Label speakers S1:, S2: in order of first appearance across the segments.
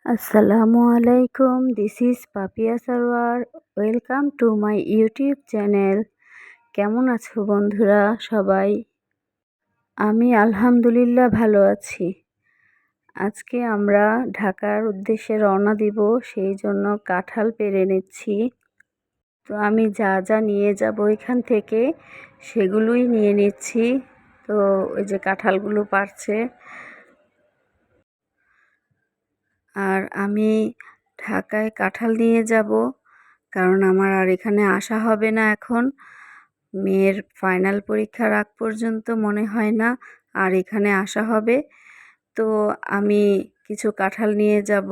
S1: আসসালামু আলাইকুম, this is Papiya Sarwar. Welcome to my YouTube channel. কেমন আছো বন্ধুরা সবাই? আমি আলহামদুলিল্লাহ ভালো আছি। আজকে আমরা ঢাকার উদ্দেশ্যে রওনা দিব, সেই জন্য কাঁঠাল পেড়ে নিচ্ছি। তো আমি যা যা নিয়ে যাব এখান থেকে সেগুলোই নিয়ে নিচ্ছি। তো ওই যে কাঁঠালগুলো পাড়ছে। আর আমি ঢাকায় কাঁঠাল নিয়ে যাব, কারণ আমার আর এখানে আসা হবে না এখন। মেয়ের ফাইনাল পরীক্ষার আগ পর্যন্ত মনে হয় না আর এখানে আসা হবে। তো আমি কিছু কাঁঠাল নিয়ে যাব,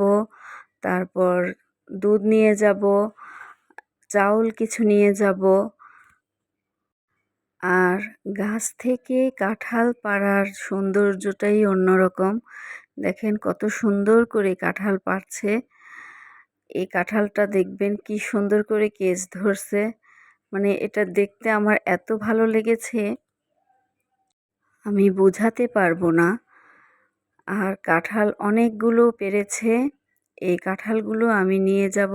S1: তারপর দুধ নিয়ে যাব, চাউল কিছু নিয়ে যাব। আর গাছ থেকে কাঁঠাল পাড়ার সৌন্দর্যটাই অন্যরকম। দেখেন কত সুন্দর করে কাঁঠাল পাড়ছে। এই কাঁঠালটা দেখবেন কি সুন্দর করে কেজ ধরছে, মানে এটা দেখতে আমার এত ভালো লেগেছে, আমি বোঝাতে পারবো না। আর কাঁঠাল অনেকগুলো পেরেছে। এই কাঁঠালগুলো আমি নিয়ে যাব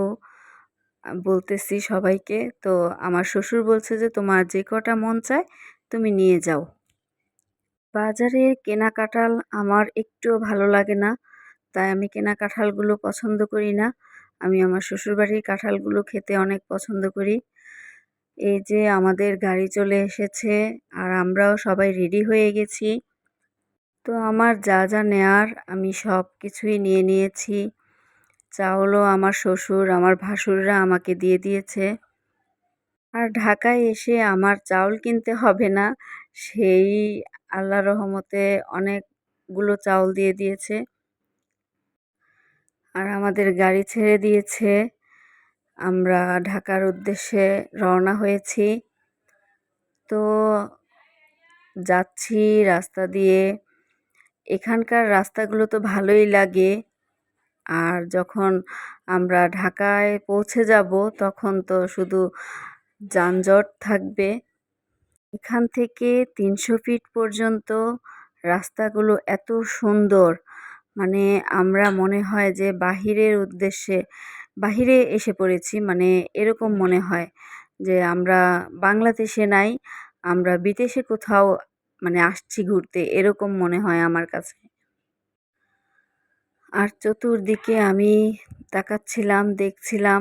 S1: বলতেছি সবাইকে। তো আমার শ্বশুর বলছে যে তোমার যে কটা মন চায় তুমি নিয়ে যাও। বাজারে কেনা কাঁঠাল আমার একটুও ভালো লাগে না, তাই আমি কেনা কাঁঠালগুলো পছন্দ করি না। আমি আমার শ্বশুরবাড়ির কাঁঠালগুলো খেতে অনেক পছন্দ করি। এই যে আমাদের গাড়ি চলে এসেছে আর আমরাও সবাই রেডি হয়ে গেছি। তো আমার যা যা নেয়ার আমি সব কিছুই নিয়ে নিয়েছি। চাউলও আমার শ্বশুর আমার ভাসুররা আমাকে দিয়ে দিয়েছে। আর ঢাকায় এসে আমার চাউল কিনতে হবে না, সেই আল্লাহর রহমতে অনেকগুলো চাউল দিয়ে দিয়েছে। আর আমাদের গাড়ি ছেড়ে দিয়েছে, আমরা ঢাকার উদ্দেশ্যে রওনা হয়েছি। তো যাচ্ছি রাস্তা দিয়ে। এখানকার রাস্তাগুলো তো ভালোই লাগে। আর যখন আমরা ঢাকায় পৌঁছে যাব তখন তো শুধু যানজট থাকবে। এখান থেকে 300 ফিট পর্যন্ত রাস্তাগুলো এত সুন্দর, মানে আমরা মনে হয় যে বাহিরে এসে পড়েছি, মানে এরকম মনে হয় যে আমরা বাংলাদেশে নাই, আমরা বিদেশে কোথাও মানে আসছি ঘুরতে, এরকম মনে হয় আমার কাছে। আর চতুর্দিকে আমি তাকাচ্ছিলাম, দেখছিলাম।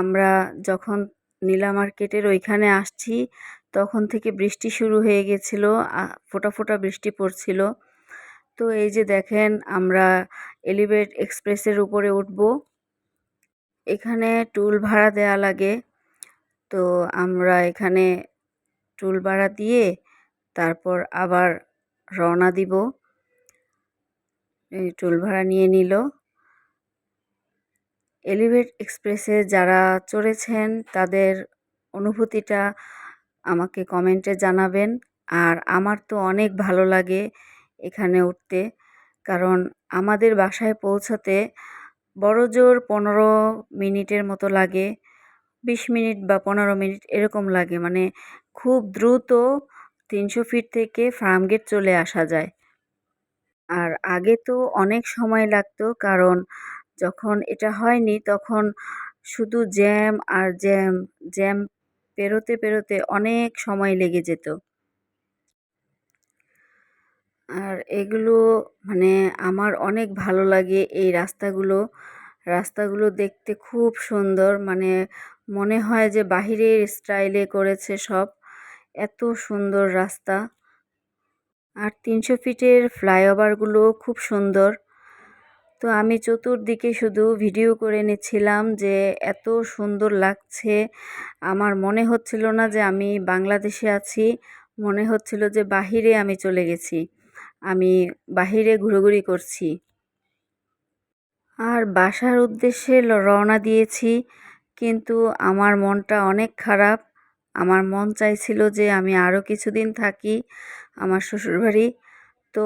S1: আমরা যখন নীলা মার্কেটের ওইখানে আসছি তখন থেকে বৃষ্টি শুরু হয়ে গেছিল, ফোঁটা ফোঁটা বৃষ্টি পড়ছিল। তো এই যে দেখেন আমরা এলিভেটেড এক্সপ্রেসের উপরে উঠব। এখানে টুল ভাড়া দেয়া লাগে। তো আমরা এখানে টুল ভাড়া দিয়ে তারপর আবার রওনা দিব। এই টুল ভাড়া নিয়ে নিল। এলিভেটেড এক্সপ্রেসে যারা চড়েছেন তাদের অনুভূতিটা আমাকে কমেন্টে জানাবেন। আর আমার তো অনেক ভালো লাগে এখানে উঠতে, কারণ আমাদের বাসায় পৌঁছাতে বড়জোর 15 মিনিটের মতো লাগে। 20 মিনিট বা 15 মিনিট এরকম লাগে, মানে খুব দ্রুত 300 ফিট থেকে ফার্মগেট চলে আসা যায়। আর আগে তো অনেক সময় লাগতো, কারণ যখন এটা হয়নি তখন শুধু জ্যাম আর জ্যাম, জ্যাম পেরোতে পেরোতে অনেক সময় লেগে যেত। আর এগুলো মানে আমার অনেক ভালো লাগে এই রাস্তাগুলো। রাস্তাগুলো দেখতে খুব সুন্দর, মানে মনে হয় যে বাহিরের স্টাইলে করেছে সব, এত সুন্দর রাস্তা। আর 300 ফিটের ফ্লাইওভারগুলো খুব সুন্দর। তো আমি চতুর্দিকে শুধু ভিডিও করে নিচ্ছিলাম যে এত সুন্দর লাগছে। আমার মনে হচ্ছিল না যে আমি বাংলাদেশে আছি, মনে হচ্ছিল যে বাহিরে আমি চলে গেছি, আমি বাহিরে ঘোরাঘুরি করছি। আর বাসার উদ্দেশ্যে রওনা দিয়েছি, কিন্তু আমার মনটা অনেক খারাপ। আমার মন চাইছিল যে আমি আরও কিছুদিন থাকি আমার শ্বশুরবাড়ি। তো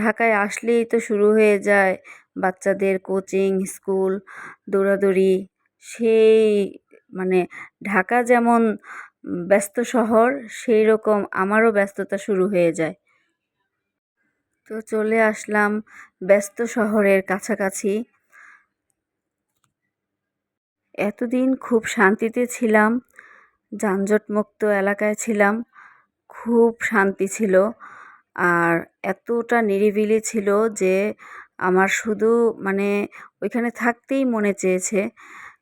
S1: ঢাকায় আসলেই তো শুরু হয়ে যায় বাচ্চাদের কোচিং, স্কুল, দৌড়াদৌড়ি। সেই মানে ঢাকা যেমন ব্যস্ত শহর, সেই রকম আমারও ব্যস্ততা শুরু হয়ে যায়। তো চলে আসলাম ব্যস্ত শহরের কাছাকাছি। এতদিন খুব শান্তিতে ছিলাম, যানজটমুক্ত এলাকায় ছিলাম, খুব শান্তি ছিল। আর এতটা নিরিবিলি ছিল যে আমার শুধু মানে ওইখানে থাকতেই মনে চেয়েছে।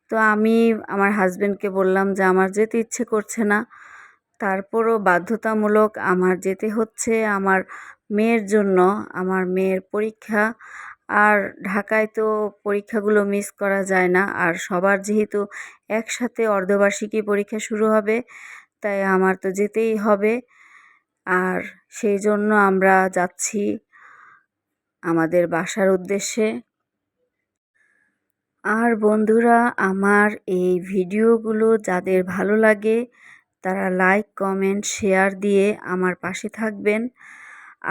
S1: তো আমি আমার হাসব্যান্ডকে বললাম যে আমার যেতে ইচ্ছে করছে না, তারপরও বাধ্যতামূলক আমার যেতে হচ্ছে আমার মেয়ের জন্য। আমার মেয়ের পরীক্ষা, আর ঢাকায় তো পরীক্ষাগুলো মিস করা যায় না। আর সবার যেহেতু একসাথে অর্ধবার্ষিকী পরীক্ষা শুরু হবে, তাই আমার তো যেতেই হবে। আর সেই জন্য আমরা যাচ্ছি আমাদের বাসার উদ্দেশ্যে। আর বন্ধুরা, আমার এই ভিডিওগুলো যাদের ভালো লাগে তারা লাইক, কমেন্ট, শেয়ার দিয়ে আমার পাশে থাকবেন।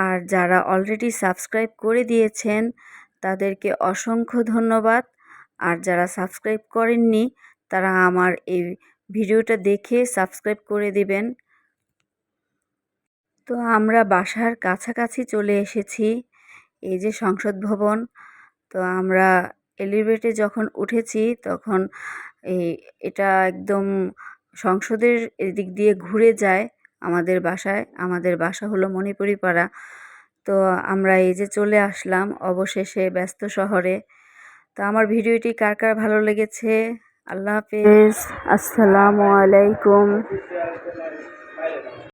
S1: আর যারা অলরেডি সাবস্ক্রাইব করে দিয়েছেন তাদেরকে অসংখ্য ধন্যবাদ। আর যারা সাবস্ক্রাইব করেননি তারা আমার এই ভিডিওটা দেখে সাবস্ক্রাইব করে দিবেন। তো আমরা বাসার কাছাকাছি চলে এসেছি, এই যে সংসদ ভবন। তো আমরা এলিভেটরে যখন উঠেছি তখন এটা একদম সংসদের এদিক দিয়ে ঘুরে যায় আমাদের বাসায়। আমাদের বাসা হলো মণিপুরি পাড়া। তো আমরা এই যে চলে আসলাম অবশেষে ব্যস্ত শহরে। তো আমার ভিডিওটি কার কার ভালো লেগেছে, আল্লাহ হাফেজ, আসসালামু আলাইকুম।